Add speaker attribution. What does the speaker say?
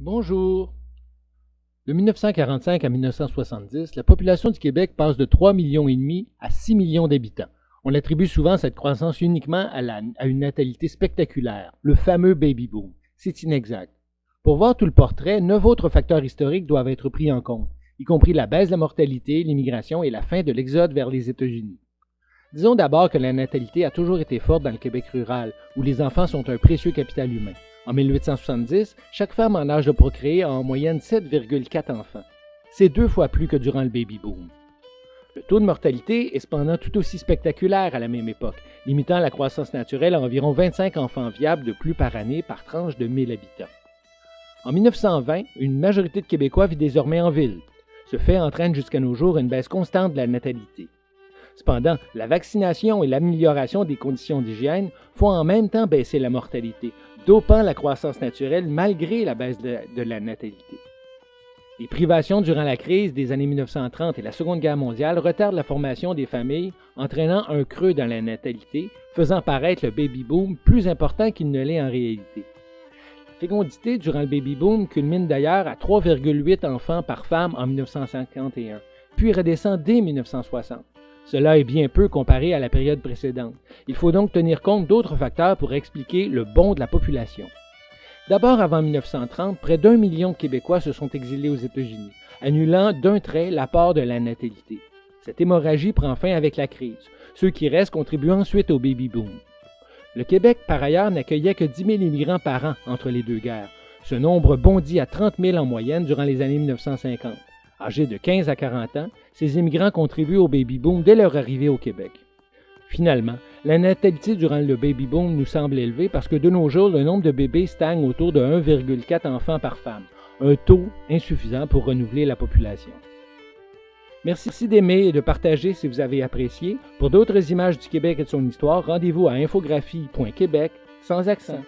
Speaker 1: Bonjour. De 1945 à 1970, la population du Québec passe de 3,5 millions à 6 millions d'habitants. On attribue souvent cette croissance uniquement à une natalité spectaculaire, le fameux baby boom. C'est inexact. Pour voir tout le portrait, 9 autres facteurs historiques doivent être pris en compte, y compris la baisse de la mortalité, l'immigration et la fin de l'exode vers les États-Unis. Disons d'abord que la natalité a toujours été forte dans le Québec rural, où les enfants sont un précieux capital humain. En 1870, chaque femme en âge de procréer a en moyenne 7,4 enfants. C'est 2 fois plus que durant le baby boom. Le taux de mortalité est cependant tout aussi spectaculaire à la même époque, limitant la croissance naturelle à environ 25 enfants viables de plus par année par tranche de 1000 habitants. En 1920, une majorité de Québécois vit désormais en ville. Ce fait entraîne jusqu'à nos jours une baisse constante de la natalité. Cependant, la vaccination et l'amélioration des conditions d'hygiène font en même temps baisser la mortalité, dopant la croissance naturelle malgré la baisse de la natalité. Les privations durant la crise des années 1930 et la Seconde Guerre mondiale retardent la formation des familles, entraînant un creux dans la natalité, faisant paraître le baby boom plus important qu'il ne l'est en réalité. La fécondité durant le baby boom culmine d'ailleurs à 3,8 enfants par femme en 1951, puis redescend dès 1960. Cela est bien peu comparé à la période précédente. Il faut donc tenir compte d'autres facteurs pour expliquer le bond de la population. D'abord, avant 1930, près d'1 million de Québécois se sont exilés aux États-Unis, annulant d'un trait l'apport de la natalité. Cette hémorragie prend fin avec la crise. Ceux qui restent contribuent ensuite au baby boom. Le Québec, par ailleurs, n'accueillait que 10 000 immigrants par an entre les deux guerres. Ce nombre bondit à 30 000 en moyenne durant les années 1950. Âgés de 15 à 40 ans, ces immigrants contribuent au baby boom dès leur arrivée au Québec. Finalement, la natalité durant le baby boom nous semble élevée parce que de nos jours, le nombre de bébés stagne autour de 1,4 enfants par femme, un taux insuffisant pour renouveler la population. Merci d'aimer et de partager si vous avez apprécié. Pour d'autres images du Québec et de son histoire, rendez-vous à infographie.québec sans accent.